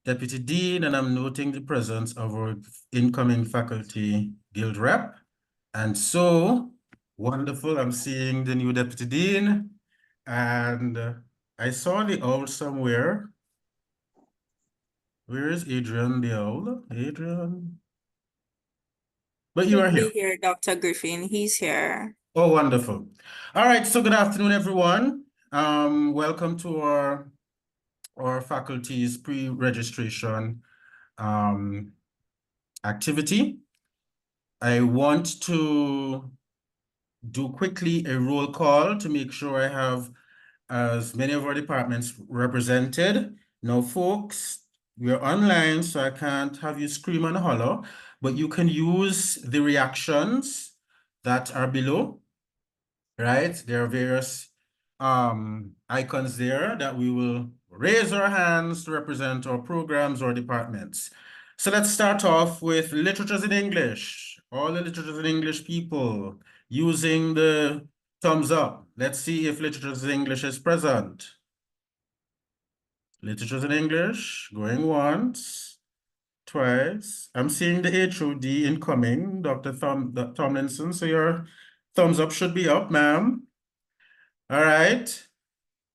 Deputy Dean, and I'm noting the presence of our incoming faculty guild rep. And so, wonderful, I'm seeing the new Deputy Dean, and I saw the owl somewhere. Where is Adrian the owl? Adrian? But you are Should here. be here, Dr. Griffin. He's here. Oh, wonderful. All right, so good afternoon, everyone. Welcome to our faculty's pre-registration activity. I want to do quickly a roll call to make sure I have as many of our departments represented. Now, folks, we're online, so I can't have you scream and holler, but you can use the reactions that are below, right? There are various icons there that we will raise our hands to represent our programs or departments. So let's start off with literatures in English. All the literatures in English people using the thumbs up. Let's see if literatures in English is present. Literatures in English, going once, twice. I'm seeing the HOD incoming, Dr. Tomlinson, so your thumbs up should be up, ma'am. All right.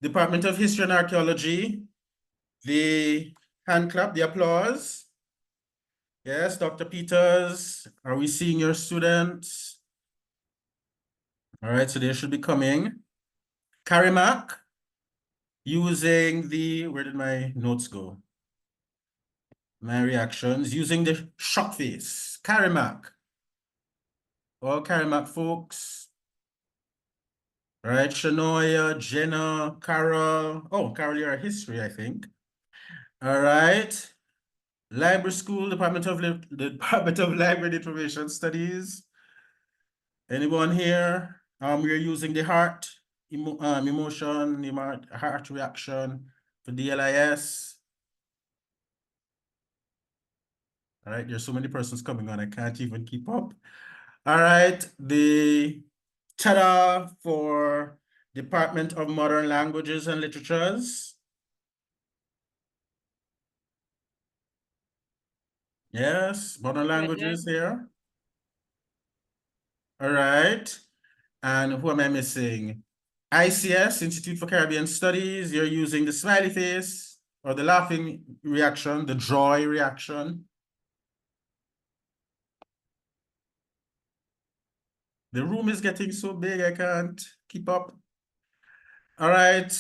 Department of History and Archaeology, the hand clap, the applause. Yes, Dr. Peters, are we seeing your students? All right, so they should be coming. Karimak, using the, where did my notes go? My reactions, using the shock face. Karimak. All Karimak folks. All right, Shanoya, Jenna, Carol. Oh, Carol, you're a history, I think. All right. Library School, the Department of Library and Information Studies. Anyone here? We're using the heart emotion, heart reaction for DLIS. All right, there's so many persons coming on, I can't even keep up. All right, the ta-da for Department of Modern Languages and Literatures. Yes, modern languages here. All right. And who am I missing? ICS, Institute for Caribbean Studies. You're using the smiley face or the laughing reaction, the joy reaction. The room is getting so big, I can't keep up. All right.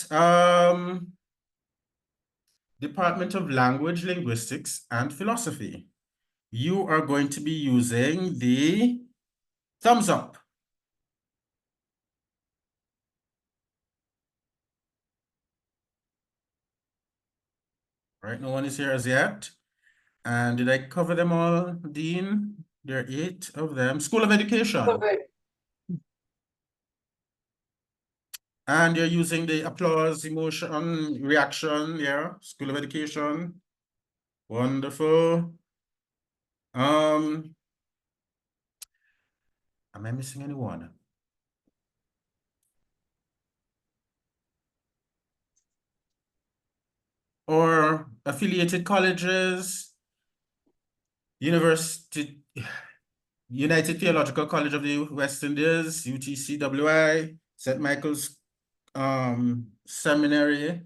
Department of Language, Linguistics, and Philosophy. You are going to be using the thumbs up. All right, no one is here as yet. And did I cover them all, Dean? There are 8 of them. School of Education. Covered. And you're using the applause, emotion, reaction, yeah. School of Education. Wonderful. Am I missing anyone? Or affiliated colleges, University, United Theological College of the West Indies, UTCWI, St. Michael's Seminary.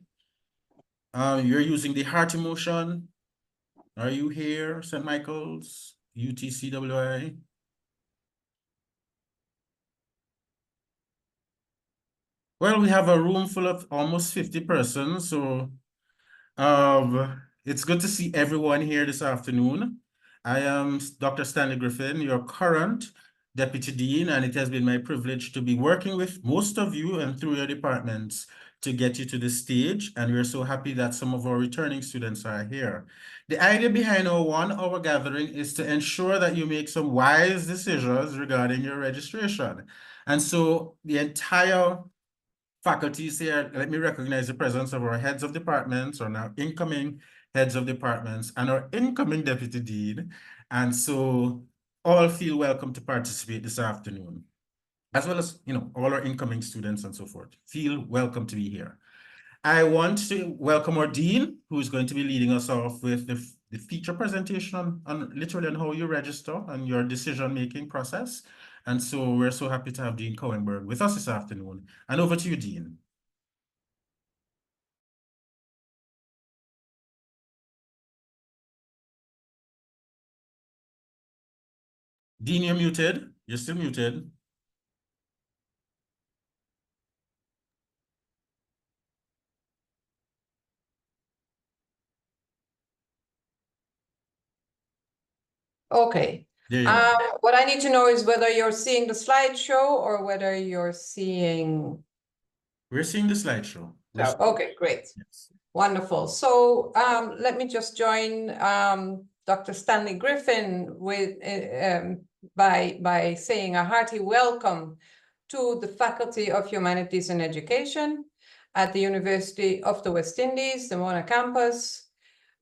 You're using the heart emotion. Are you here, St. Michael's, UTCWI? Well, we have a room full of almost 50 persons, so it's good to see everyone here this afternoon. I am Dr. Stanley Griffin, your current Deputy Dean, and it has been my privilege to be working with most of you and through your departments to get you to this stage, and we're so happy that some of our returning students are here. The idea behind our 1-hour gathering is to ensure that you make some wise decisions regarding your registration. And so the entire faculties here, let me recognize the presence of our heads of departments or now incoming heads of departments and our incoming Deputy Dean. And so all feel welcome to participate this afternoon, as well as, all our incoming students and so forth. Feel welcome to be here. I want to welcome our dean, who is going to be leading us off with the feature presentation on literally on how you register and your decision-making process. And so we're so happy to have Dean Cohenberg with us this afternoon. And over to you, Dean. Dean, you're muted. You're still muted. Okay. There you go. What I need to know is whether you're seeing the slideshow or whether you're seeing. We're seeing the slideshow. Okay, great. Yes. Wonderful. So let me just join Dr. Stanley Griffin with by saying a hearty welcome to the Faculty of Humanities and Education at the University of the West Indies, the Mona campus.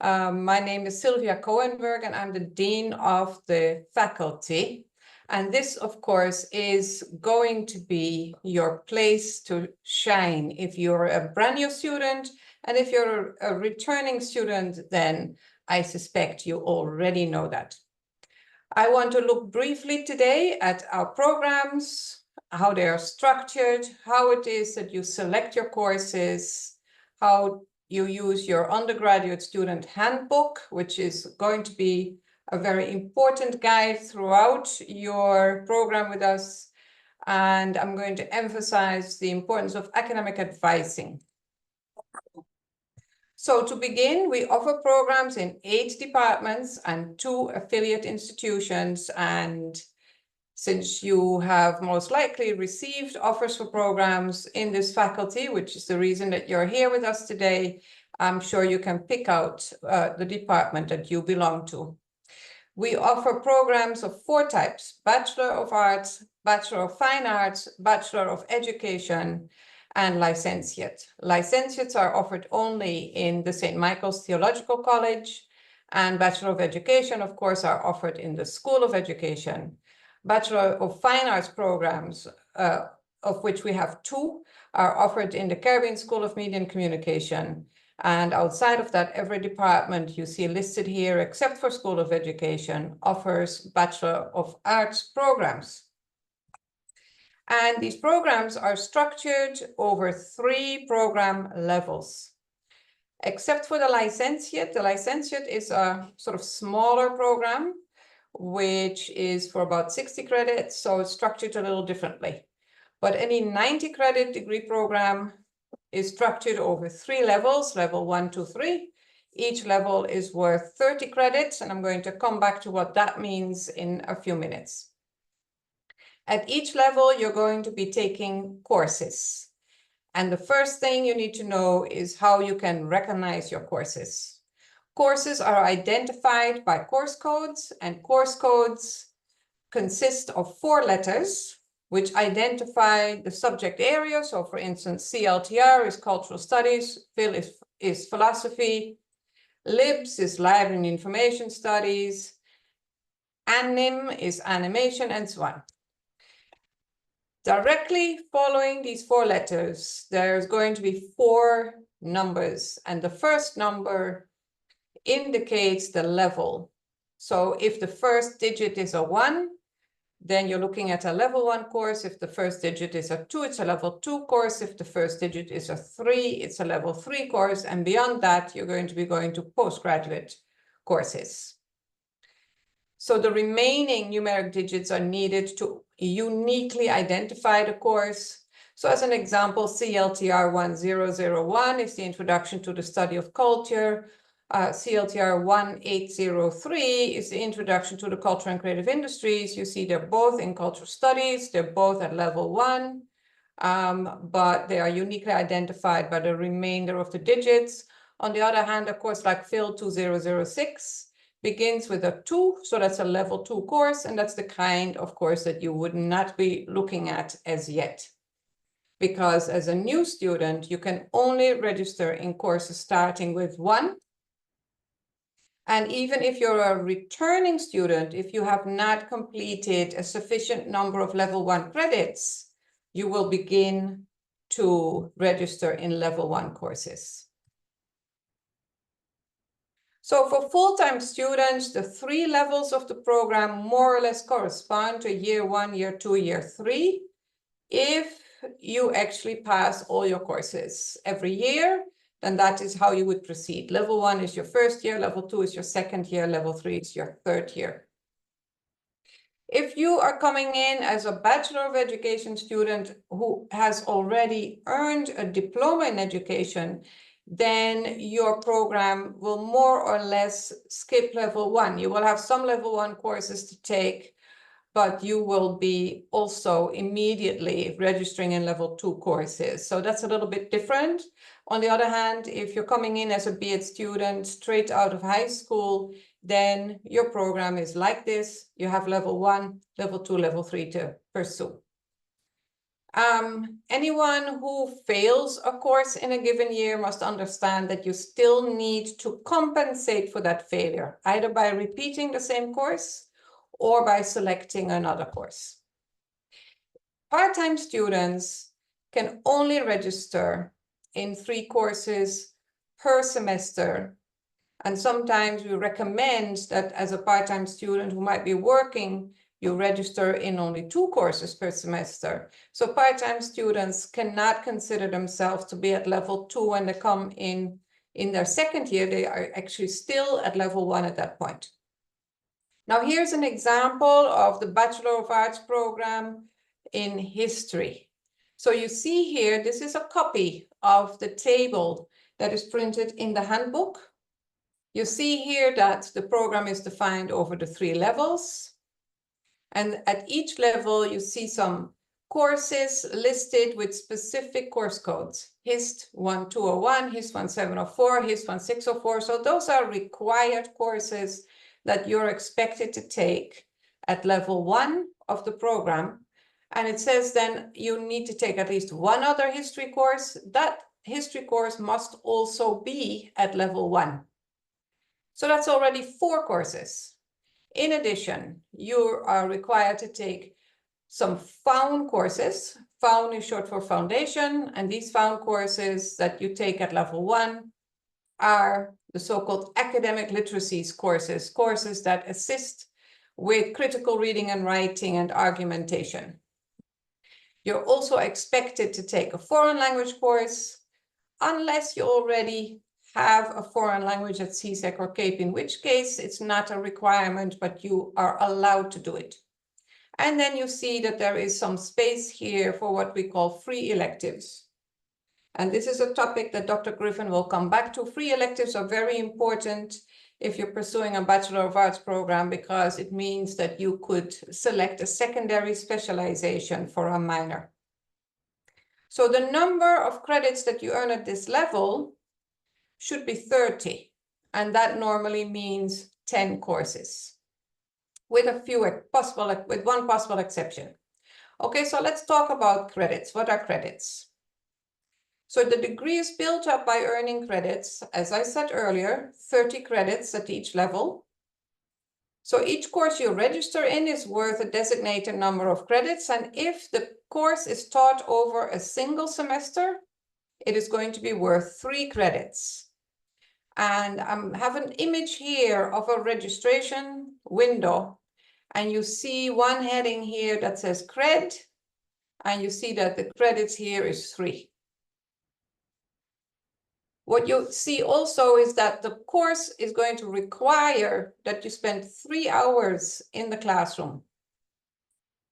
My name is Sylvia Cohenberg, and I'm the Dean of the Faculty. And this, of course, is going to be your place to shine. If you're a brand new student, and if you're a returning student, then I suspect you already know that. I want to look briefly today at our programs, how they are structured, how it is that you select your courses, how you use your undergraduate student handbook, which is going to be a very important guide throughout your program with us. And I'm going to emphasize the importance of academic advising. So to begin, we offer programs in 8 departments and 2 affiliate institutions. And since you have most likely received offers for programs in this faculty, which is the reason that you're here with us today, I'm sure you can pick out the department that you belong to. We offer programs of 4 types: Bachelor of Arts, Bachelor of Fine Arts, Bachelor of Education, and licentiate. Licentiates are offered only in the St. Michael's Theological College, and Bachelor of Education, of course, are offered in the School of Education. Bachelor of Fine Arts programs, of which we have 2, are offered in the Caribbean School of Media and Communication. And outside of that, every department you see listed here, except for School of Education, offers Bachelor of Arts programs. And these programs are structured over 3 program levels. Except for the licentiate is a sort of smaller program, which is for about 60 credits, so it's structured a little differently. But any 90 credit degree program is structured over 3 levels, level 1, 2, 3. Each level is worth 30 credits, and I'm going to come back to what that means in a few minutes. At each level, you're going to be taking courses. And the first thing you need to know is how you can recognize your courses. Courses are identified by course codes, and course codes consist of 4 letters, which identify the subject area. So for instance, CLTR is cultural studies, PHIL is philosophy, LIBS is library and information studies, ANIM is animation, and so on. Directly following these 4 letters, there's going to be 4 numbers, and the first number indicates the level. So if the first digit is a 1, then you're looking at a level 1 course. If the first digit is a 2, it's a level 2 course. If the first digit is a 3, it's a level 3 course. And beyond that, you're going to be going to postgraduate courses. So the remaining numeric digits are needed to uniquely identify the course. So as an example, CLTR 1001 is the Introduction to the Study of Culture. CLTR 1803 is the Introduction to the Culture and Creative Industries. You see they're both in cultural studies. They're both at level 1, but they are uniquely identified by the remainder of the digits. On the other hand, a course like PHIL 2006 begins with a 2, so that's a level 2 course, and that's the kind of course that you would not be looking at as yet. Because as a new student, you can only register in courses starting with 1. And even if you're a returning student, if you have not completed a sufficient number of level 1 credits, you will begin to register in level 1 courses. So for full-time students, the 3 levels of the program more or less correspond to year 1, year 2, year 3. If you actually pass all your courses every year, then that is how you would proceed. Level 1 is your first year, level 2 is your second year, level 3 is your third year. If you are coming in as a Bachelor of Education student who has already earned a diploma in education, then your program will more or less skip level 1. You will have some level 1 courses to take, but you will be also immediately registering in level 2 courses. So that's a little bit different. On the other hand, if you're coming in as a B.Ed student straight out of high school, then your program is like this. You have level 1, level 2, level 3 to pursue. Anyone who fails a course in a given year must understand that you still need to compensate for that failure, either by repeating the same course or by selecting another course. Part-time students can only register in 3 courses per semester. And sometimes we recommend that as a part-time student who might be working, you register in only 2 courses per semester. So part-time students cannot consider themselves to be at level 2 when they come in their second year. They are actually still at level 1 at that point. Now here's an example of the Bachelor of Arts program in history. So you see here, this is a copy of the table that is printed in the handbook. You see here that the program is defined over the 3 levels. And at each level, you see some courses listed with specific course codes. HIST 1201, HIST 1704, HIST 1604. So those are required courses that you're expected to take at level 1 of the program. And it says then you need to take at least 1 other history course. That history course must also be at level 1. So that's already 4 courses. In addition, you are required to take some FOUND courses. FOUND is short for foundation, and these FOUND courses that you take at level 1 are the so-called academic literacies courses, courses that assist with critical reading and writing and argumentation. You're also expected to take a foreign language course, unless you already have a foreign language at CSEC or CAPE, in which case it's not a requirement, but you are allowed to do it. And then you see that there is some space here for what we call free electives. And this is a topic that Dr. Griffin will come back to. Free electives are very important if you're pursuing a Bachelor of Arts program, because it means that you could select a secondary specialization for a minor. So the number of credits that you earn at this level should be 30. And that normally means 10 courses with one possible exception. Okay, so let's talk about credits. What are credits? So the degree is built up by earning credits, as I said earlier, 30 credits at each level. So each course you register in is worth a designated number of credits. And if the course is taught over a single semester, it is going to be worth 3 credits. And I have an image here of a registration window. And you see one heading here that says cred. And you see that the credits here is 3. What you see also is that the course is going to require that you spend 3 hours in the classroom.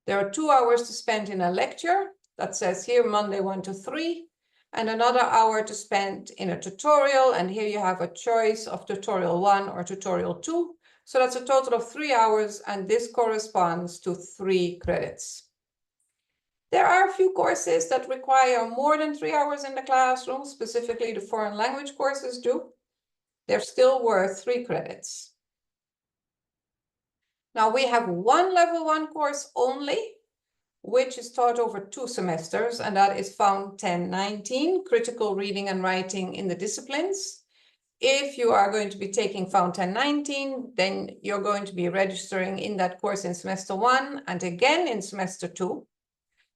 There are 2 hours to spend in a lecture that says here Monday 1 to 3, and another hour to spend in a tutorial. And here you have a choice of tutorial 1 or tutorial 2. So that's a total of 3 hours, and this corresponds to 3 credits. There are a few courses that require more than 3 hours in the classroom, specifically the foreign language courses do. They're still worth 3 credits. Now we have one level 1 course only, which is taught over 2 semesters, and that is FOUND 1019, Critical Reading and Writing in the Disciplines. If you are going to be taking FOUND 1019, then you're going to be registering in that course in semester 1 and again in semester 2.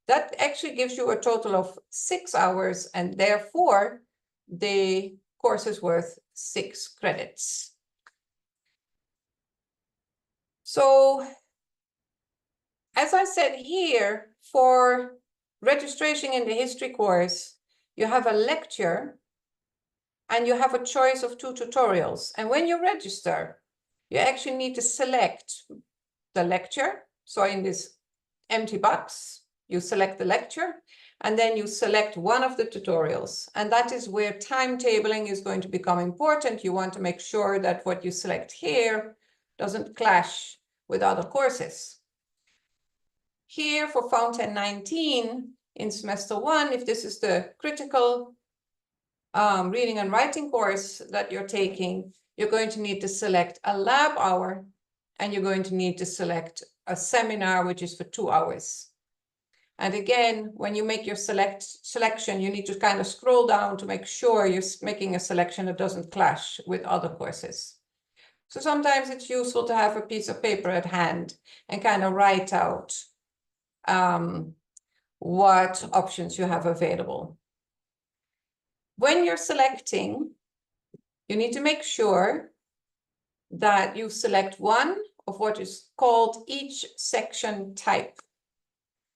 That actually gives you a total of 6 hours, and therefore the course is worth 6 credits. So, as I said here, for registration in the history course, you have a lecture and you have a choice of 2 tutorials. And when you register, you actually need to select the lecture. So in this empty box, you select the lecture, and then you select one of the tutorials. And that is where timetabling is going to become important. You want to make sure that what you select here doesn't clash with other courses. Here for Fountain 19 in semester 1, if this is the critical reading and writing course that you're taking, you're going to need to select a lab hour, and you're going to need to select a seminar, which is for 2 hours. And again, when you make your selection, you need to kind of scroll down to make sure you're making a selection that doesn't clash with other courses. So sometimes it's useful to have a piece of paper at hand and kind of write out what options you have available. When you're selecting, you need to make sure that you select one of what is called each section type.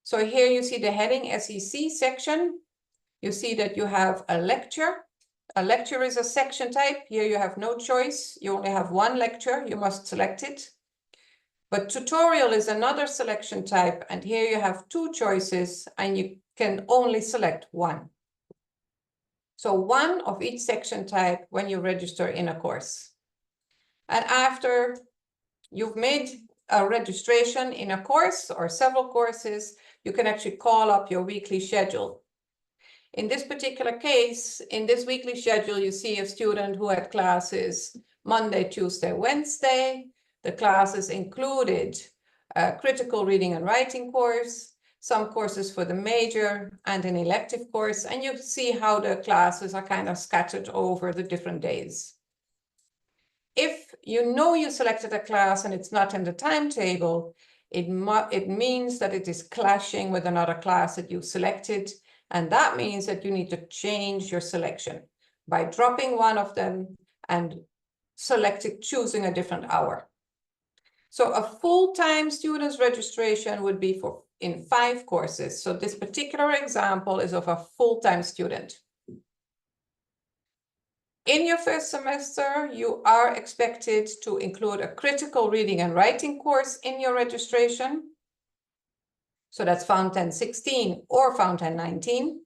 So here you see the heading SEC section. You see that you have a lecture. A lecture is a section type. Here you have no choice. You only have one lecture. You must select it. But tutorial is another selection type. And here you have 2 choices and you can only select one. So one of each section type when you register in a course. And after you've made a registration in a course or several courses, you can actually call up your weekly schedule. In this particular case, in this weekly schedule, you see a student who had classes Monday, Tuesday, Wednesday. The classes included a critical reading and writing course, some courses for the major, and an elective course. And you see how the classes are kind of scattered over the different days. If you know you selected a class and it's not in the timetable, it means that it is clashing with another class that you selected. And that means that you need to change your selection by dropping one of them and choosing a different hour. So a full-time student's registration would be in 5 courses. So this particular example is of a full-time student. In your first semester, you are expected to include a critical reading and writing course in your registration. So that's Fountain 16 or Fountain 19.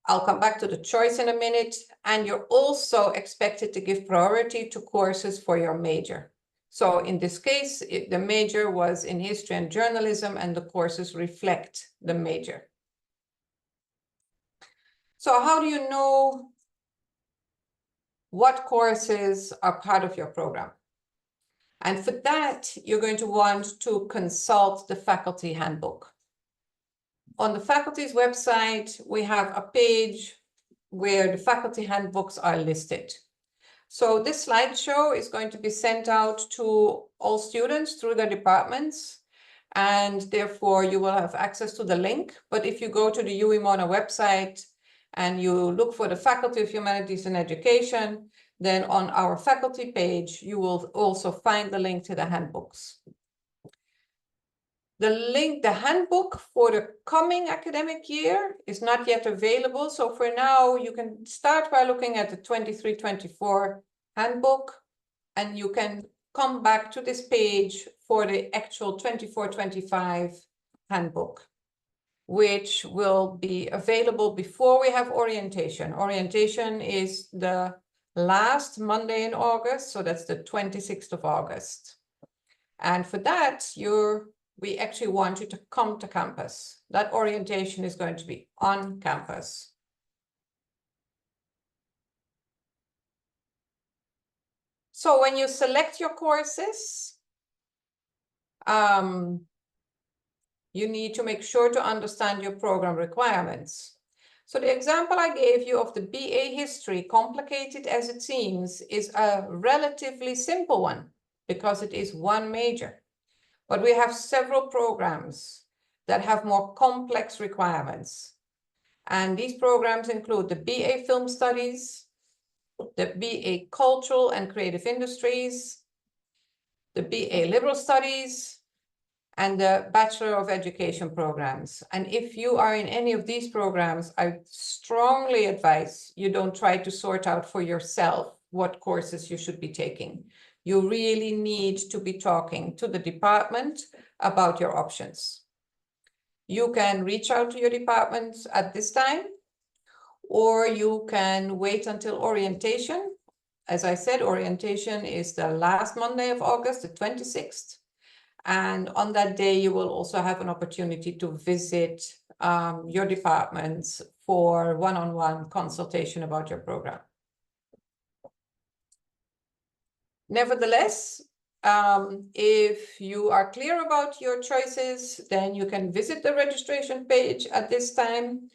I'll come back to the choice in a minute. And you're also expected to give priority to courses for your major. So in this case, the major was in history and journalism, and the courses reflect the major. So how do you know what courses are part of your program? And for that, you're going to want to consult the faculty handbook. On the faculty's website, we have a page where the faculty handbooks are listed. So this slideshow is going to be sent out to all students through their departments, and therefore you will have access to the link. But if you go to the UWI-MONA website and you look for the Faculty of Humanities and Education, then on our faculty page, you will also find the link to the handbooks. The handbook for the coming academic year is not yet available. So for now, you can start by looking at the 23-24 handbook, and you can come back to this page for the actual 24-25 handbook, which will be available before we have orientation. Orientation is the last Monday in August, so that's the 26th of August. And for that, we actually want you to come to campus. That orientation is going to be on campus. So when you select your courses, you need to make sure to understand your program requirements. So the example I gave you of the BA History, complicated as it seems, is a relatively simple one because it is one major. But we have several programs that have more complex requirements. And these programs include the BA Film Studies, the BA Cultural and Creative Industries, the BA Liberal Studies, and the Bachelor of Education programs. And if you are in any of these programs, I strongly advise you don't try to sort out for yourself what courses you should be taking. You really need to be talking to the department about your options. You can reach out to your department at this time, or you can wait until orientation. As I said, orientation is the last Monday of August, the 26th. And on that day, you will also have an opportunity to visit your departments for one-on-one consultation about your program. Nevertheless, if you are clear about your choices, then you can visit the registration page at this time,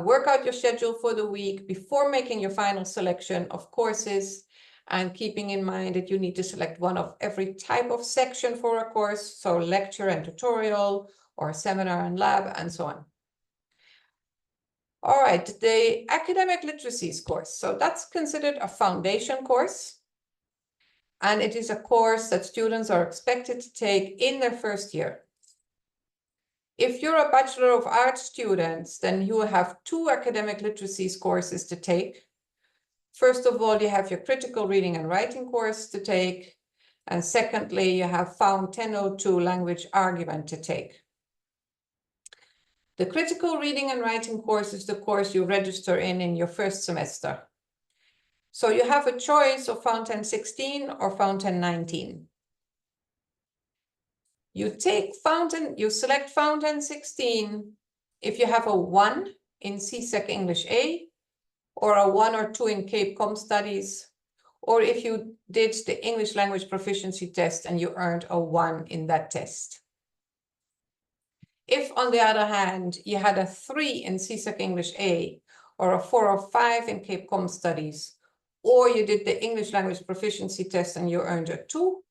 work out your schedule for the week before making your final selection of courses, and keeping in mind that you need to select one of every type of section for a course, so lecture and tutorial, or seminar and lab, and so on. All right, the academic literacies course. So that's considered a foundation course. And it is a course that students are expected to take in their first year. If you're a Bachelor of Arts student, then you have 2 academic literacies courses to take. First of all, you have your critical reading and writing course to take. And secondly, you have Found 1002 language argument to take. The critical reading and writing course is the course you register in your first semester. So you have a choice of Found 1016 or Found 1019. You select Found 1016 if you have a 1 in CSEC English A, or a 1 or 2 in Cape Com Studies, or if you did the English language proficiency test and you earned a 1 in that test. If, on the other hand, you had a 3 in CSEC English A, or a 4 or 5 in Cape Com Studies, or you did the English language proficiency test and you earned a 2,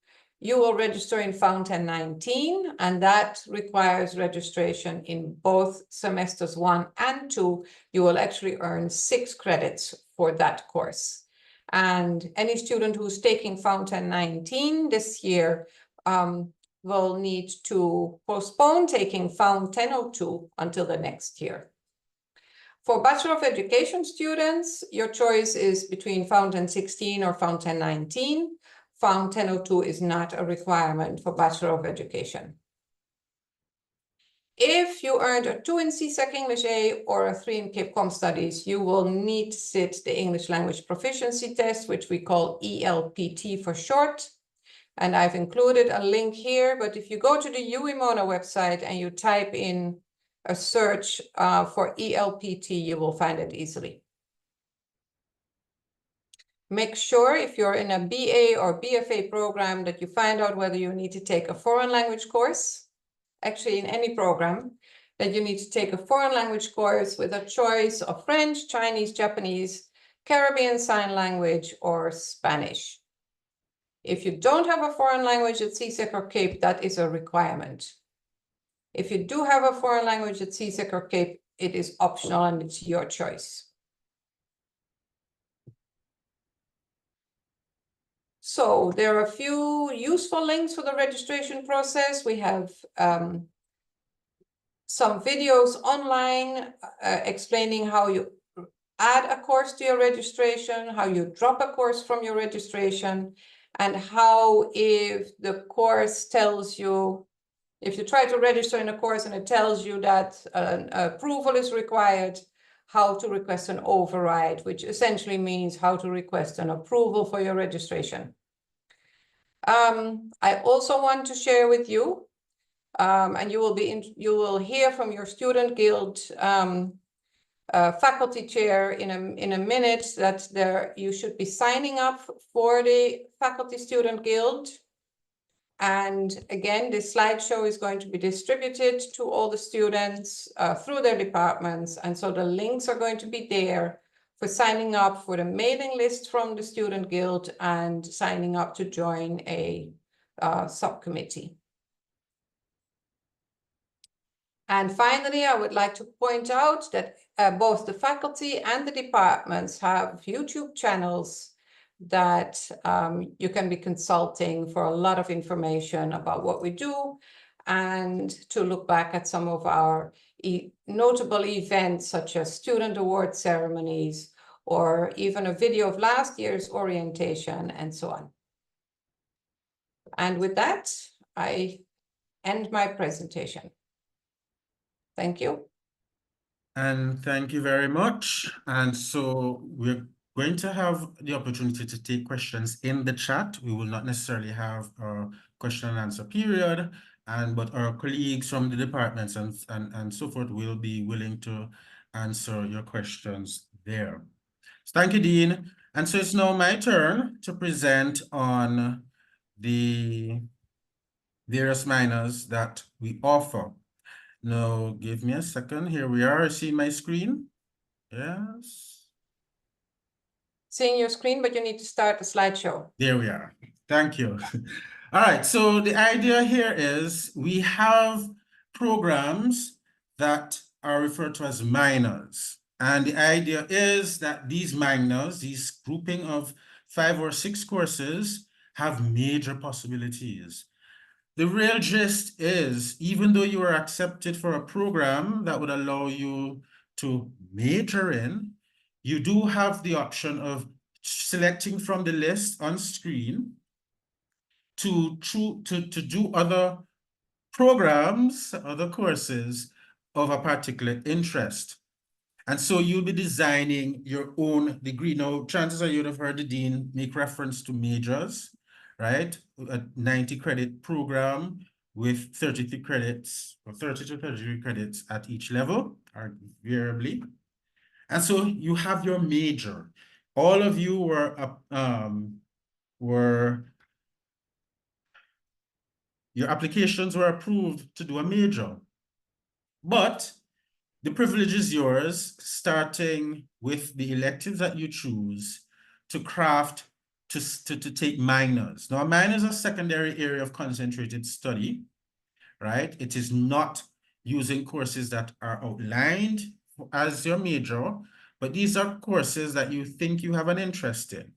you will register in Found 1019, and that requires registration in both semesters 1 and 2. You will actually earn 6 credits for that course. And any student who's taking Found 1019 this year will need to postpone taking Found 1002 until the next year. For Bachelor of Education students, your choice is between Found 1016 or Found 1019. Found 1002 is not a requirement for Bachelor of Education. If you earned a 2 in CSEC English A or a 3 in Cape Com Studies, you will need to sit the English Language Proficiency Test, which we call ELPT for short. And I've included a link here, but if you go to the UWIMONA website and you type in a search for ELPT, you will find it easily. Make sure if you're in a BA or BFA program that you find out whether you need to take a foreign language course. Actually, in any program, that you need to take a foreign language course with a choice of French, Chinese, Japanese, Caribbean Sign Language, or Spanish. If you don't have a foreign language at CSEC or CAPE, that is a requirement. If you do have a foreign language at CSEC or CAPE, it is optional and it's your choice. So there are a few useful links for the registration process. We have some videos online explaining how you add a course to your registration, how you drop a course from your registration, and how if the course tells you, if you try to register in a course and it tells you that an approval is required, how to request an override, which essentially means how to request an approval for your registration. I also want to share with you, and you will hear from your student guild faculty chair in a minute that you should be signing up for the faculty student guild. And again, this slideshow is going to be distributed to all the students through their departments. And so the links are going to be there for signing up for the mailing list from the Student Guild and signing up to join a subcommittee. And finally, I would like to point out that both the faculty and the departments have YouTube channels that you can be consulting for a lot of information about what we do and to look back at some of our notable events such as student award ceremonies or even a video of last year's orientation and so on. And with that, I end my presentation. Thank you. And thank you very much. And so we're going to have the opportunity to take questions in the chat. We will not necessarily have a question and answer period, but our colleagues from the departments and so forth will be willing to answer your questions there. So thank you, Dean. And so it's now my turn to present on the various minors that we offer. Now, give me a second. Here we are. See my screen? Yes. Seeing your screen, but you need to start the slideshow. There we are. Thank you. All right. So the idea here is we have programs that are referred to as minors. And the idea is that these minors, these grouping of 5 or 6 courses, have major possibilities. The real gist is, even though you are accepted for a program that would allow you to major in, you do have the option of selecting from the list on screen to do other programs, other courses of a particular interest. And so you'll be designing your own degree. Now, chances are you'd have heard the dean make reference to majors, right? A 90 credit program with 33 credits or 30 to 33 credits at each level, or variably. And so you have your major. All of you your applications were approved to do a major. But the privilege is yours, starting with the electives that you choose to craft, to take minors. Now, a minor is a secondary area of concentrated study, right? It is not using courses that are outlined as your major, but these are courses that you think you have an interest in.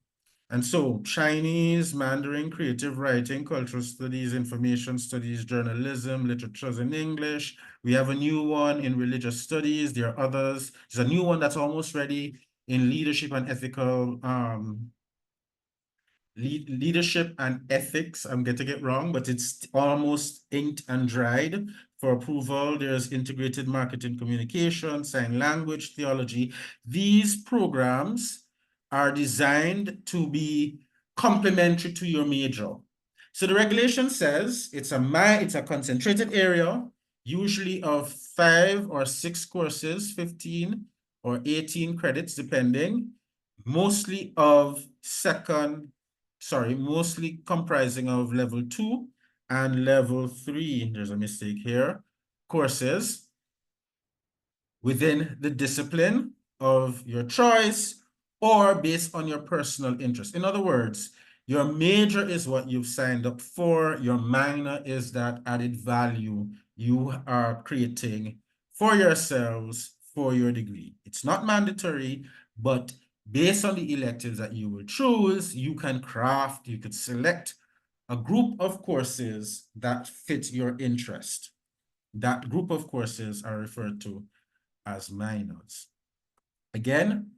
And so Chinese, Mandarin, creative writing, cultural studies, information studies, journalism, literatures in English. We have a new one in religious studies. There are others. There's a new one that's almost ready in leadership and ethical, leadership and ethics. I'm getting it wrong, but it's almost inked and dried for approval. There's integrated marketing communication, sign language, theology. These programs are designed to be complementary to your major. So the regulation says it's a concentrated area, usually of 5 or 6 courses, 15 or 18 credits, depending, mostly comprising of level 2 and level 3, there's a mistake here, courses within the discipline of your choice or based on your personal interest. In other words, your major is what you've signed up for. Your minor is that added value you are creating for yourselves for your degree. It's not mandatory, but based on the electives that you will choose, you could select a group of courses that fit your interest. That group of courses are referred to as minors. Again,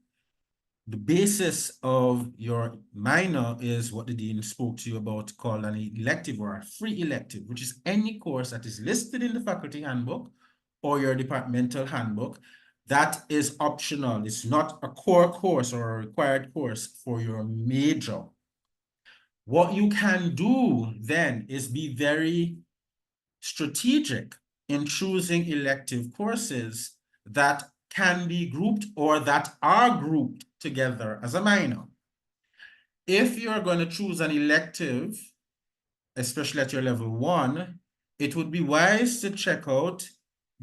the basis of your minor is what the dean spoke to you about, called an elective or a free elective, which is any course that is listed in the faculty handbook or your departmental handbook that is optional. It's not a core course or a required course for your major. What you can do then is be very strategic in choosing elective courses that can be grouped or that are grouped together as a minor. If you're going to choose an elective, especially at your level 1, it would be wise to check out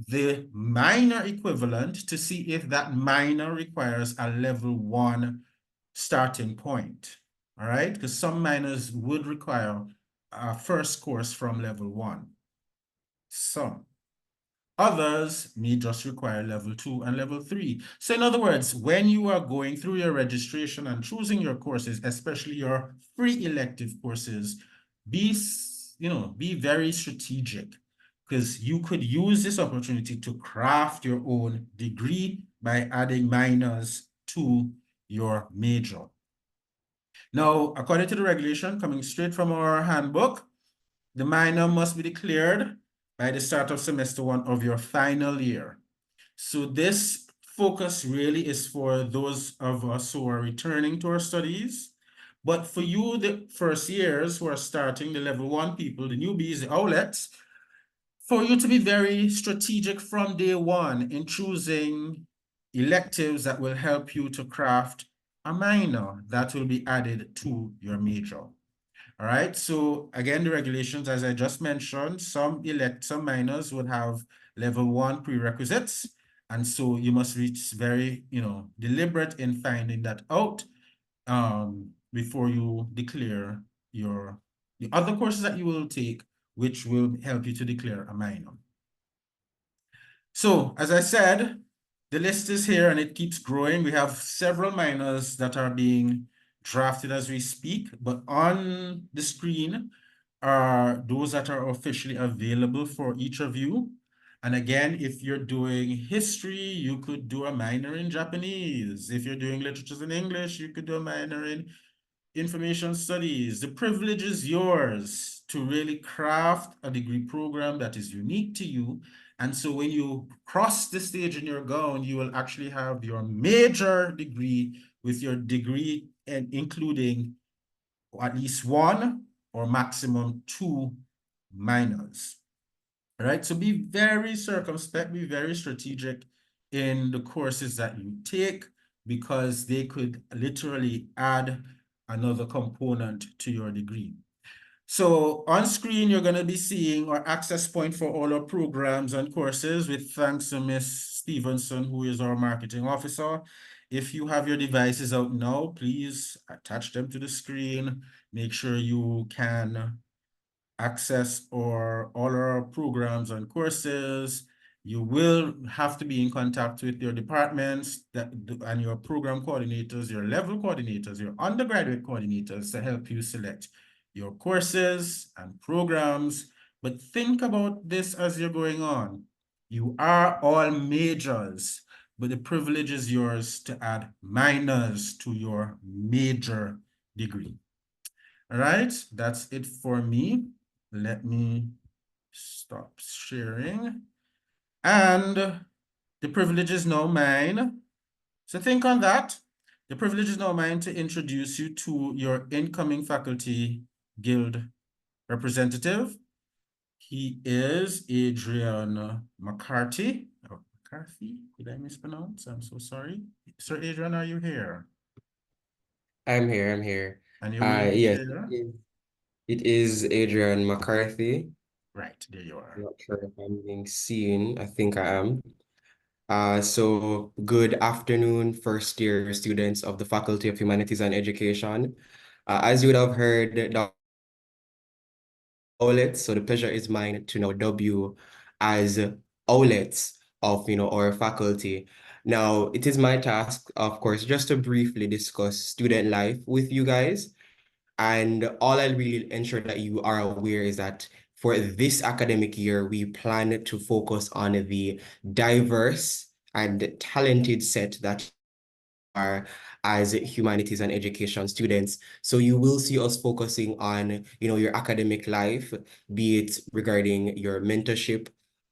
the minor equivalent to see if that minor requires a level 1 starting point. All right, because some minors would require a first course from level 1. Some. Others may just require level 2 and level 3. So in other words, when you are going through your registration and choosing your courses, especially your free elective courses, be very strategic, because you could use this opportunity to craft your own degree by adding minors to your major. Now, according to the regulation coming straight from our handbook, the minor must be declared by the start of semester 1 of your final year. So this focus really is for those of us who are returning to our studies. But for you, the first years who are starting, the level 1 people, the newbies, the outlets, for you to be very strategic from day one in choosing electives that will help you to craft a minor that will be added to your major. All right, so again, the regulations, as I just mentioned, some minors would have level 1 prerequisites. And so you must be very, deliberate in finding that out before you declare the other courses that you will take, which will help you to declare a minor. So, as I said, the list is here and it keeps growing. We have several minors that are being drafted as we speak, but on the screen are those that are officially available for each of you. And again, if you're doing history, you could do a minor in Japanese. If you're doing literatures in English, you could do a minor in information studies. The privilege is yours to really craft a degree program that is unique to you. And so when you cross the stage in your gown, you will actually have your major degree with your degree and including at least one or maximum 2 minors. All right, so be very circumspect, be very strategic in the courses that you take, because they could literally add another component to your degree. So on screen, you're going to be seeing our access point for all our programs and courses, with thanks to Ms. Stevenson, who is our marketing officer. If you have your devices out now, please attach them to the screen. Make sure you can access all our programs and courses. You will have to be in contact with your departments and your program coordinators, your level coordinators, your undergraduate coordinators to help you select your courses and programs. But think about this as you're going on. You are all majors, but the privilege is yours to add minors to your major degree. All right, that's it for me. Let me stop sharing. And the privilege is now mine. So think on that. The privilege is now mine to introduce you to your incoming faculty guild representative. He is Adrian McCarthy. Oh, McCarthy? Did I mispronounce? I'm so sorry. Sir Adrian, are you here? I'm here. And you're willing to Yes, share? it is Adrian McCarthy. Right, there you are. I'm not sure if I'm being seen. I think I am. So good afternoon, first year students of the Faculty of Humanities and Education. As you would have heard, Dr. Owlets, so the pleasure is mine to now dub you as Owlets of our faculty. Now, it is my task, of course, just to briefly discuss student life with you guys. And all I'll really ensure that you are aware is that for this academic year, we plan to focus on the diverse and talented set that are as humanities and education students. So you will see us focusing on, your academic life, be it regarding your mentorship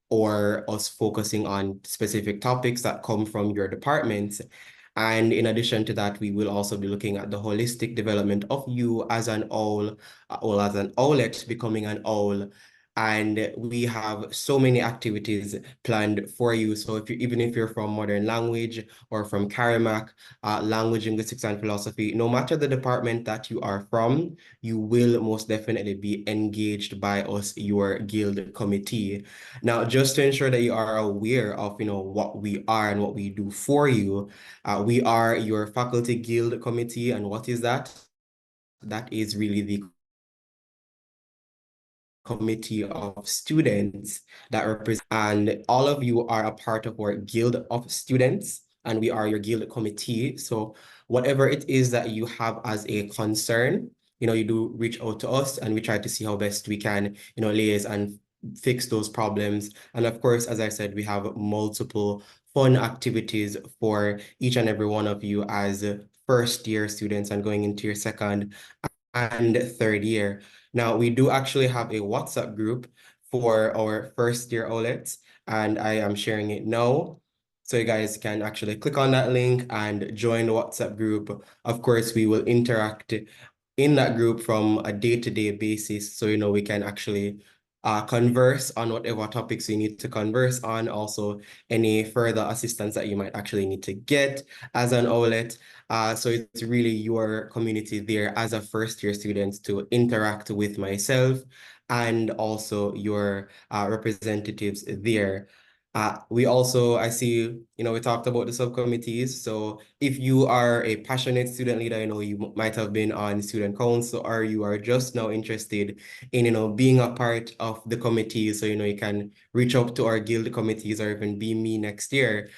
or us focusing on specific topics that come from your department. And in addition to that, we will also be looking at the holistic development of you as an owl, or as an owlet becoming an owl. And we have so many activities planned for you. So even if you're from modern language or from Karamak, language, linguistics, and philosophy, no matter the department that you are from, you will most definitely be engaged by us, your guild committee. Now, just to ensure that you are aware of, what we are and what we do for you, we are your faculty guild committee. And what is that? That is really the committee of students that represent, and all of you are a part of our guild of students, and we are your guild committee. So whatever it is that you have as a concern, you do reach out to us, and we try to see how best we can, liaise and fix those problems. And of course, as I said, we have multiple fun activities for each and every one of you as first year students and going into your second and third year. Now, we do actually have a WhatsApp group for our first year OLETs, and I am sharing it now. So you guys can actually click on that link and join the WhatsApp group. Of course, we will interact in that group from a day-to-day basis. So, we can actually converse on whatever topics you need to converse on, also any further assistance that you might actually need to get as an OLET. So it's really your community there as a first-year student to interact with myself and also your representatives there. We also, I see, we talked about the subcommittees. So if you are a passionate student leader, you might have been on student council, or you are just now interested in, being a part of the committee. So, you can reach out to our guild committees or even be me next year.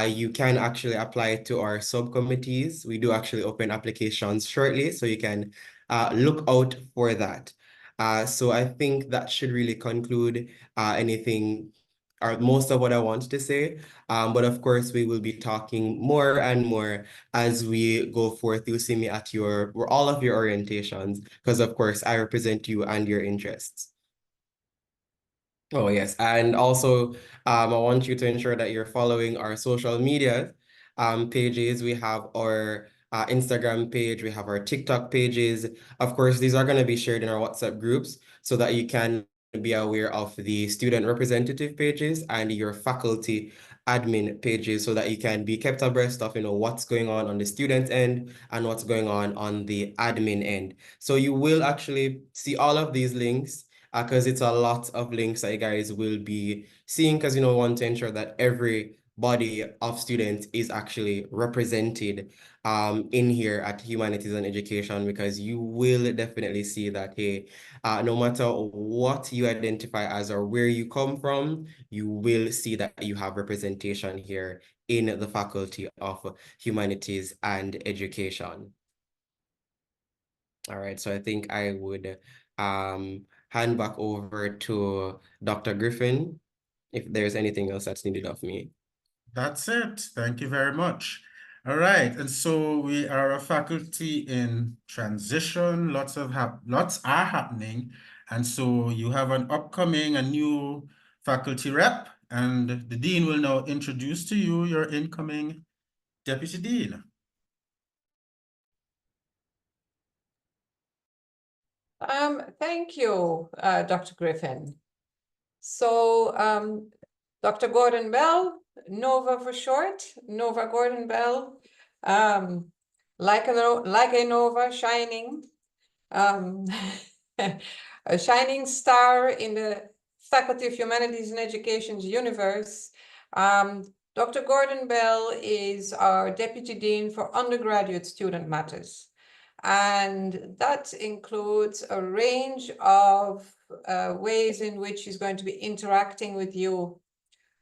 You can actually apply to our subcommittees. We do actually open applications shortly, so you can look out for that. So I think that should really conclude anything or most of what I wanted to say. But of course, we will be talking more and more as we go forth. You'll see me at all of your orientations, because of course, I represent you and your interests. Oh, yes. And also, I want you to ensure that you're following our social media pages. We have our Instagram page, we have our TikTok pages. Of course, these are going to be shared in our WhatsApp groups so that you can be aware of the student representative pages and your faculty admin pages, so that you can be kept abreast of, what's going on the student end and what's going on the admin end. So you will actually see all of these links, because it's a lot of links that you guys will be seeing, because, we want to ensure that every body of students is actually represented in here at Humanities and Education, because you will definitely see that, hey, no matter what you identify as or where you come from, you will see that you have representation here in the Faculty of Humanities and Education. All right, so I think I would hand back over to Dr. Griffin if there's anything else that's needed of me. That's it. Thank you very much. All right, and so we are a faculty in transition. Lots are happening, and so you have a new faculty rep, and the dean will now introduce to you your incoming deputy dean. Thank you, Dr. Griffin. So, Dr. Gordon Bell, Nova for short, Nova Gordon Bell, like a Nova shining, a shining star in the Faculty of Humanities and Education's universe. Dr. Gordon Bell is our Deputy Dean for Undergraduate Student Matters. And that includes a range of ways in which he's going to be interacting with you.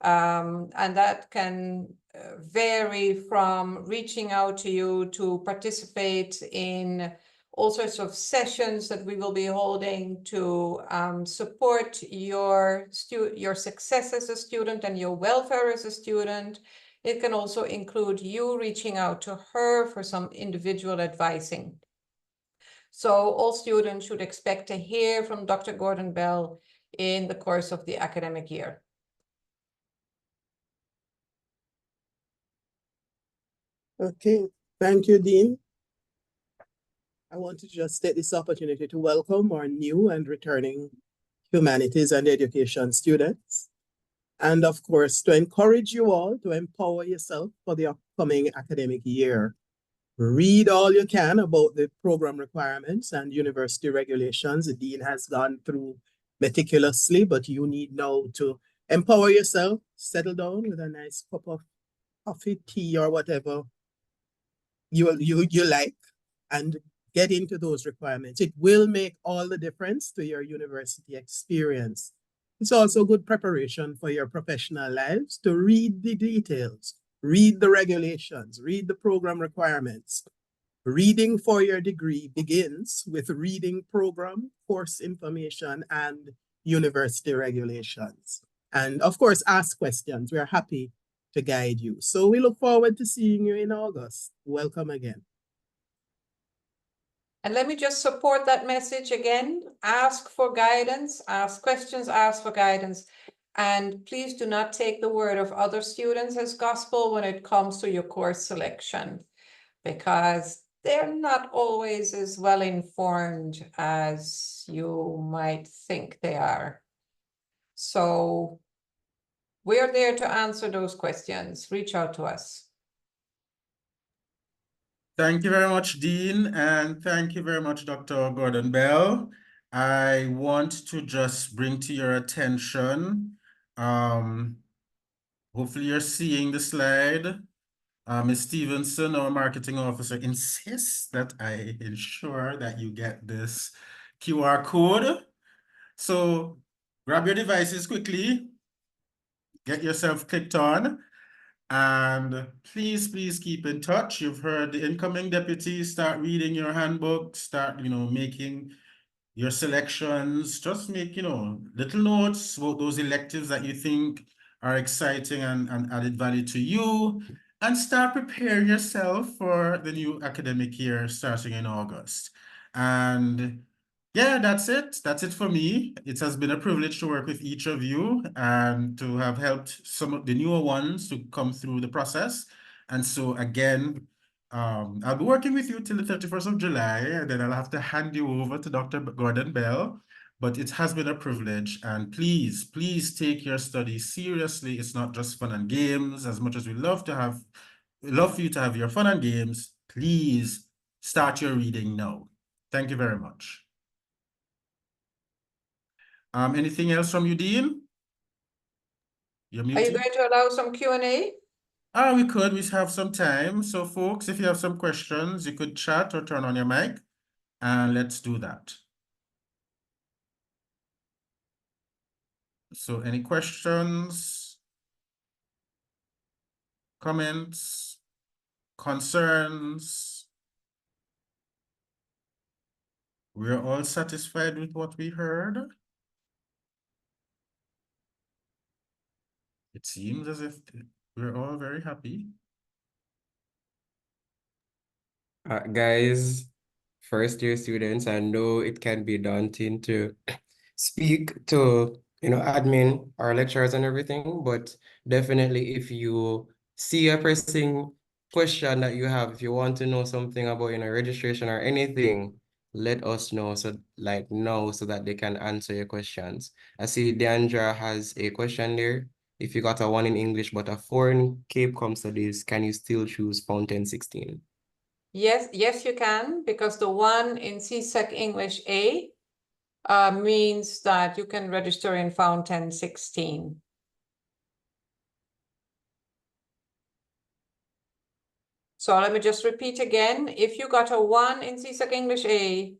And that can vary from reaching out to you to participate in all sorts of sessions that we will be holding to support your success as a student and your welfare as a student. It can also include you reaching out to her for some individual advising. So all students should expect to hear from Dr. Gordon Bell in the course of the academic year. Okay, thank you, Dean. I want to just take this opportunity to welcome our new and returning humanities and education students. And of course, to encourage you all to empower yourself for the upcoming academic year. Read all you can about the program requirements and university regulations the Dean has gone through meticulously, but you need now to empower yourself, settle down with a nice cup of coffee, tea, or whatever you like, and get into those requirements. It will make all the difference to your university experience. It's also good preparation for your professional lives to read the details, read the regulations, read the program requirements. Reading for your degree begins with reading program, course information, and university regulations. And of course, ask questions. We're happy to guide you. So we look forward to seeing you in August. Welcome again. And let me just support that message again. Ask for guidance, ask questions, ask for guidance. And please do not take the word of other students as gospel when it comes to your course selection, because they're not always as well informed as you might think they are. So we're there to answer those questions. Reach out to us. Thank you very much, Dean, and thank you very much, Dr. Gordon Bell. I want to just bring to your attention, hopefully you're seeing the slide. Ms. Stevenson, our marketing officer, insists that I ensure that you get this QR code. So grab your devices quickly, get yourself clicked on, and please keep in touch. You've heard the incoming deputies. Start reading your handbook, start, making your selections. Just make, little notes about those electives that you think are exciting and added value to you, and start preparing yourself for the new academic year starting in August. And yeah, that's it. That's it for me. It has been a privilege to work with each of you and to have helped some of the newer ones to come through the process. And so again, I'll be working with you till the 31st of July, and then I'll have to hand you over to Dr. Gordon Bell. But it has been a privilege, and please take your studies seriously. It's not just fun and games. As much as we love for you to have your fun and games, please start your reading now. Thank you very much. Anything else from you, Dean? You're Are you muted. going to allow some Q&A? We could. We have some time. So folks, if you have some questions, you could chat or turn on your mic, and let's do that. So any questions, comments, concerns? We're all satisfied with what we heard. It seems as if we're all very happy. Guys, first year students, I know it can be daunting to speak to, admin or lecturers and everything, but definitely if you see a pressing question that you have, if you want to know something about, registration or anything, let us know so that they can answer your questions. I see Deandra has a question there. If you got a 1 in English but a 4 in Cape Com Studies, can you still choose Fountain 16? Yes, you can, because the 1 in CSEC English A means that you can register in Fountain 16. So let me just repeat again. If you got a 1 in CSEC English A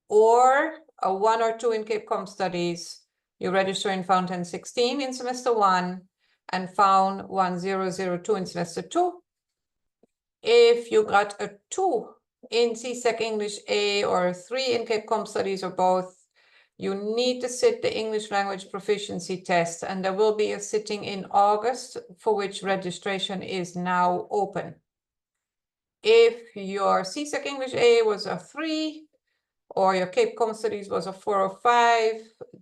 or a 1 or 2 in Cape Com Studies, you register in Fountain 16 in semester 1 and Found 1002 in semester 2. If you got a 2 in CSEC English A or a 3 in Cape Com Studies or both, you need to sit the English language proficiency test, and there will be a sitting in August for which registration is now open. If your CSEC English A was a 3 or your Cape Com Studies was a 4 or 5,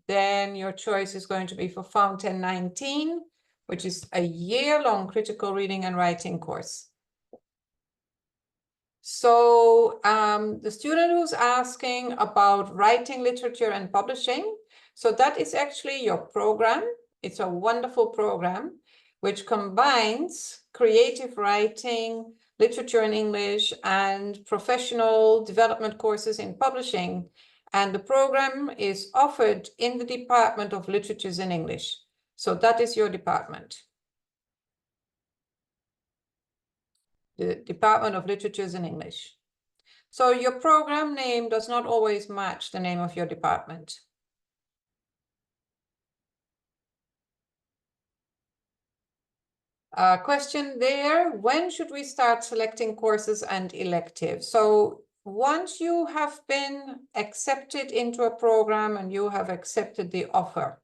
then your choice is going to be for Fountain 19, which is a year-long critical reading and writing course. So the student who's asking about writing, literature, and publishing, so that is actually your program. It's a wonderful program which combines creative writing, literature in English, and professional development courses in publishing. And the program is offered in the Department of Literatures in English. So that is your department. The Department of Literatures in English. So your program name does not always match the name of your department. Question there, when should we start selecting courses and electives? So once you have been accepted into a program and you have accepted the offer,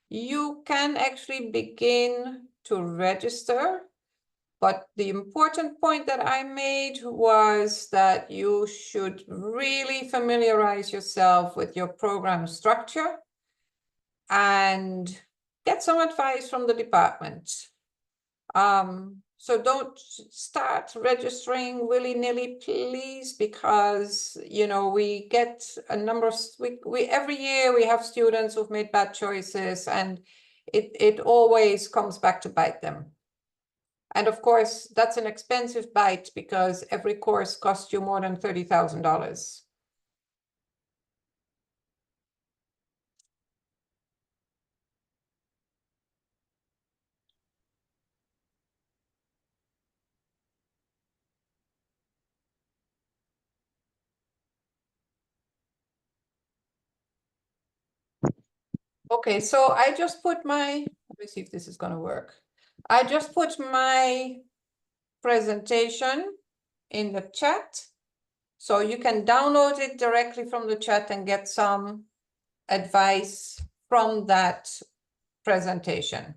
you can actually begin to register. But the important point that I made was that you should really familiarize yourself with your program structure and get some advice from the department. So don't start registering willy-nilly, please, because we get a number of we every year we have students who've made bad choices, and it always comes back to bite them. And of course, that's an expensive bite because every course costs you more than $30,000. Okay, so I just put let me see if this is going to work. I just put my presentation in the chat. So you can download it directly from the chat and get some advice from that presentation.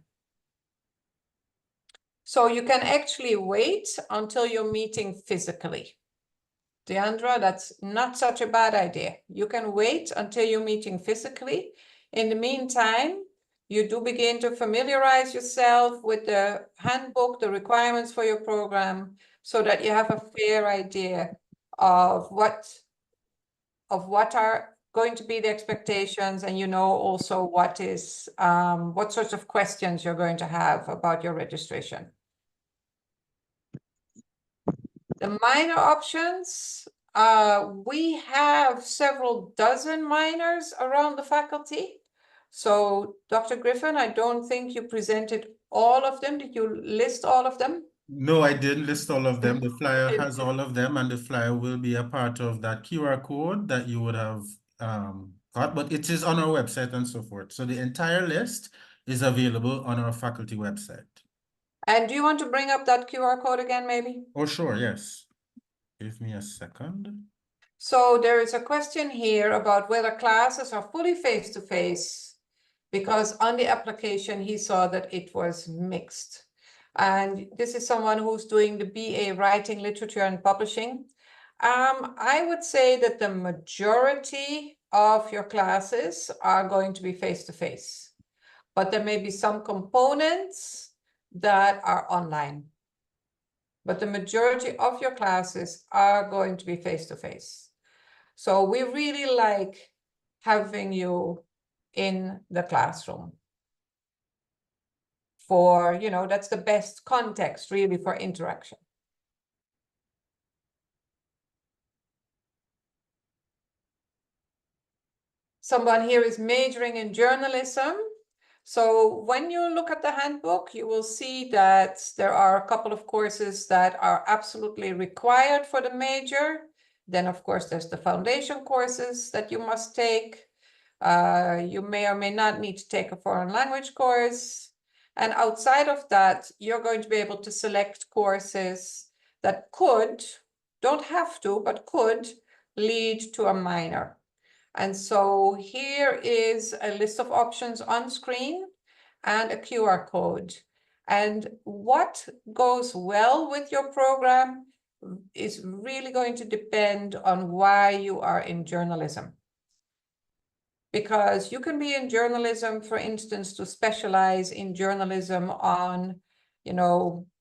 So you can actually wait until you're meeting physically. Deandra, that's not such a bad idea. You can wait until you're meeting physically. In the meantime, you do begin to familiarize yourself with the handbook, the requirements for your program, so that you have a fair idea of what are going to be the expectations, and also what sorts of questions you're going to have about your registration. The minor options, we have several dozen minors around the faculty. So Dr. Griffin, I don't think you presented all of them. Did you list all of them? No, I didn't list all of them. The flyer has all of them, and the flyer will be a part of that QR code that you would have got, but it is on our website and so forth. So the entire list is available on our faculty website. And do you want to bring up that QR code again, maybe? Oh, sure, yes. Give me a second. So there is a question here about whether classes are fully face-to-face, because on the application, he saw that it was mixed. And this is someone who's doing the BA Writing, Literature, and Publishing. I would say that the majority of your classes are going to be face-to-face, but there may be some components that are online. But the majority of your classes are going to be face-to-face. So we really like having you in the classroom for, that's the best context really for interaction. Someone here is majoring in journalism. So when you look at the handbook, you will see that there are a couple of courses that are absolutely required for the major. Then, of course, there's the foundation courses that you must take. You may or may not need to take a foreign language course. And outside of that, you're going to be able to select courses that don't have to, but could lead to a minor. And so here is a list of options on screen and a QR code. And what goes well with your program is really going to depend on why you are in journalism. Because you can be in journalism, for instance, to specialize in journalism on,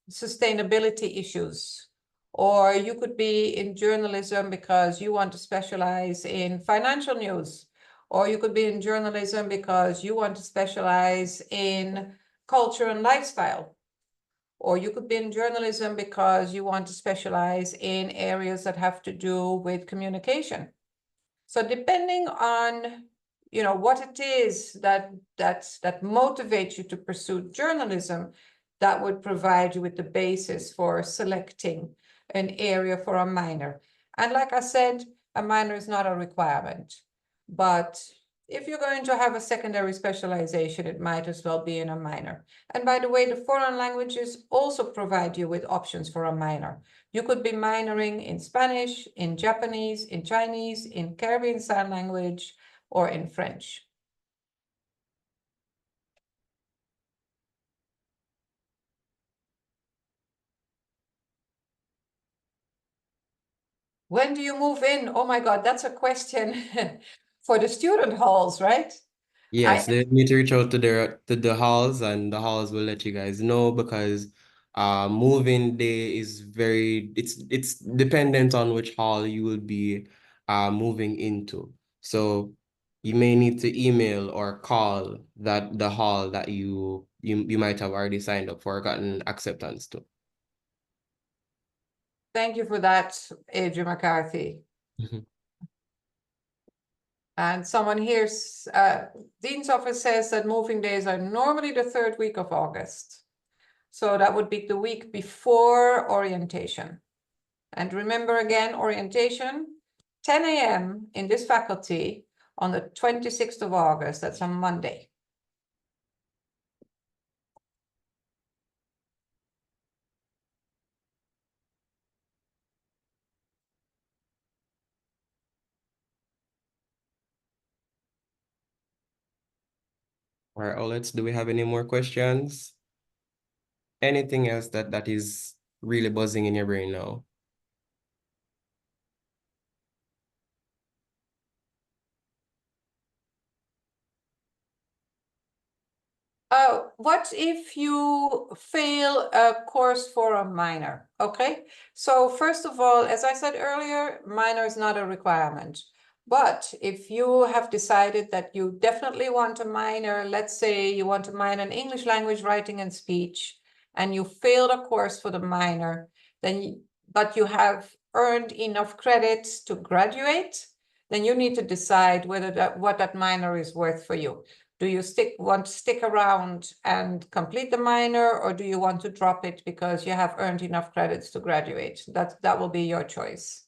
sustainability issues. Or you could be in journalism because you want to specialize in financial news. Or you could be in journalism because you want to specialize in culture and lifestyle. Or you could be in journalism because you want to specialize in areas that have to do with communication. So depending on what it is that motivates you to pursue journalism, that would provide you with the basis for selecting an area for a minor. And like I said, a minor is not a requirement. But if you're going to have a secondary specialization, it might as well be in a minor. And by the way, the foreign languages also provide you with options for a minor. You could be minoring in Spanish, in Japanese, in Chinese, in Caribbean Sign Language, or in French. When do you move in? Oh my God, that's a question for the student halls, right? Yes, they need to reach out to the halls, and the halls will let you guys know, because moving day is it's dependent on which hall you will be moving into. So you may need to email or call the hall that you might have already signed up for or gotten acceptance to. Thank you for that, Adrian McCarthy. And someone here, Dean's office says that moving days are normally the 3rd week of August. So that would be the week before orientation. And remember again, orientation, 10 a.m. in this faculty on the 26th of August, that's a Monday. All right, Olets, do we have any more questions? Anything else that is really buzzing in your brain now? What if you fail a course for a minor? Okay, so first of all, as I said earlier, minor is not a requirement. But if you have decided that you definitely want a minor, let's say you want a minor in English language, writing and speech, and you failed a course for the minor, but you have earned enough credits to graduate, then you need to decide whether what that minor is worth for you. Do you want to stick around and complete the minor, or do you want to drop it because you have earned enough credits to graduate? That will be your choice.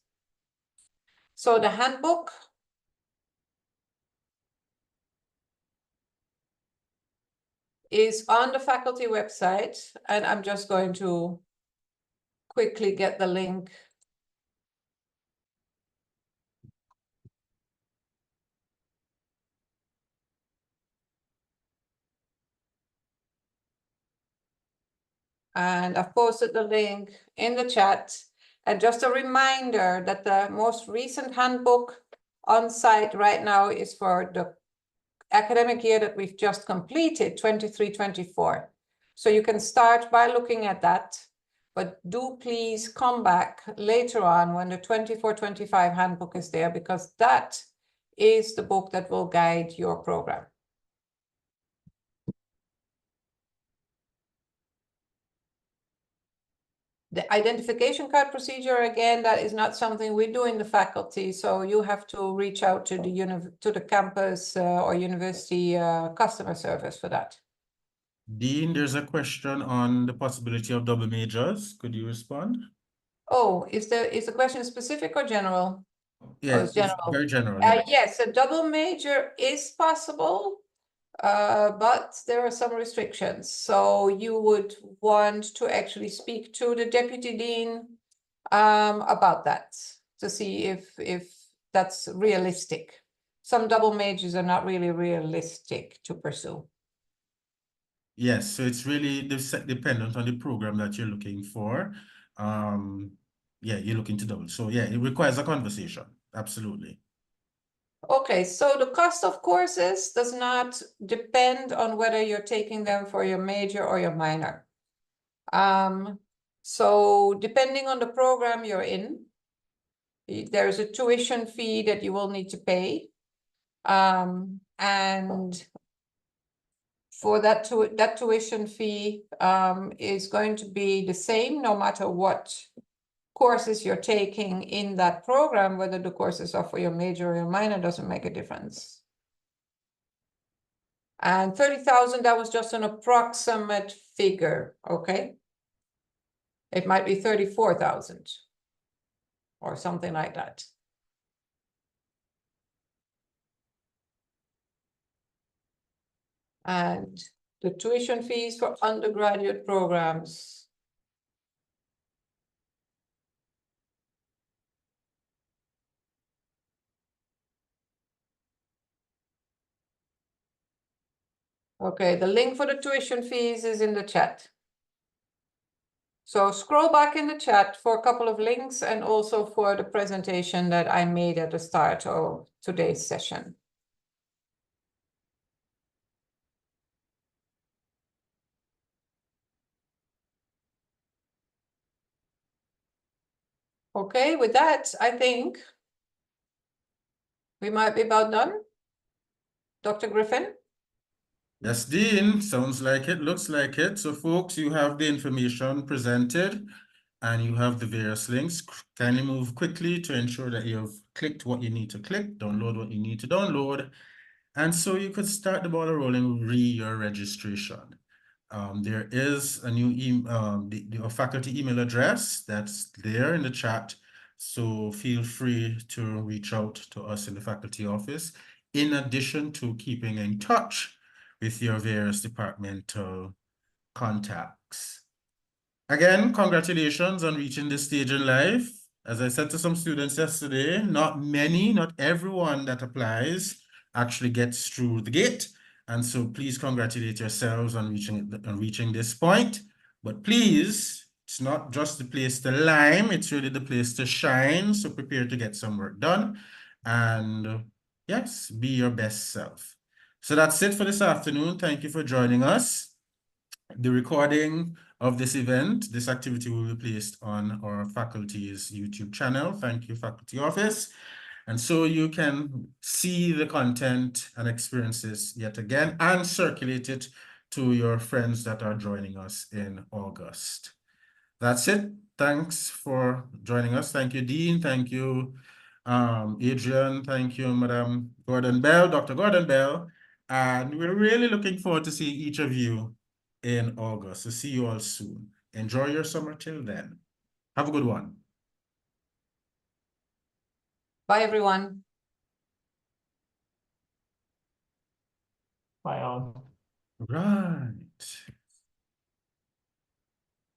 So the handbook is on the faculty website, and I'm just going to quickly get the link. And I've posted the link in the chat. And just a reminder that the most recent handbook on site right now is for the academic year that we've just completed, 23-24. So you can start by looking at that, but do please come back later on when the 24-25 handbook is there, because that is the book that will guide your program. The identification card procedure, again, that is not something we do in the faculty, so you have to reach out to the campus or university customer service for that. Dean, there's a question on the possibility of double majors. Could you respond? Oh, is the question specific or general? Yeah, it's general. very general. Yeah. Yes, a double major is possible, but there are some restrictions. So you would want to actually speak to the deputy dean about that to see if that's realistic. Some double majors are not really realistic to pursue. Yes, so it's really dependent on the program that you're looking for. Yeah, you're looking to double. So yeah, it requires a conversation. Absolutely. Okay, so the cost of courses does not depend on whether you're taking them for your major or your minor. So depending on the program you're in, there's a tuition fee that you will need to pay. And for that tuition fee is going to be the same no matter what courses you're taking in that program. Whether the courses are for your major or your minor doesn't make a difference. And 30,000, that was just an approximate figure, okay? It might be 34,000 or something like that. And the tuition fees for undergraduate programs. Okay, the link for the tuition fees is in the chat. So scroll back in the chat for a couple of links and also for the presentation that I made at the start of today's session. Okay, with that, I think we might be about done. Dr. Griffin? Yes, Dean, sounds like it, looks like it. So folks, you have the information presented and you have the various links. Kindly move quickly to ensure that you've clicked what you need to click, download what you need to download. And so you could start the ball rolling your registration. There is a new a faculty email address that's there in the chat. So feel free to reach out to us in the faculty office, in addition to keeping in touch with your various departmental contacts. Again, congratulations on reaching this stage in life. As I said to some students yesterday, not everyone that applies actually gets through the gate. And so please congratulate yourselves on reaching this point. But please, it's not just the place to lime, it's really the place to shine. So prepare to get some work done. And yes, be your best self. So that's it for this afternoon. Thank you for joining us. The recording of this event, this activity will be placed on our faculty's YouTube channel. Thank you, Faculty Office. And so you can see the content and experiences yet again and circulate it to your friends that are joining us in August. That's it. Thanks for joining us. Thank you, Dean. Thank you, Adrian. Thank you, Madam Gordon Bell, Dr. Gordon Bell. And we're really looking forward to seeing each of you in August. So see you all soon. Enjoy your summer till then. Have a good one. Bye, everyone. Bye all. Right.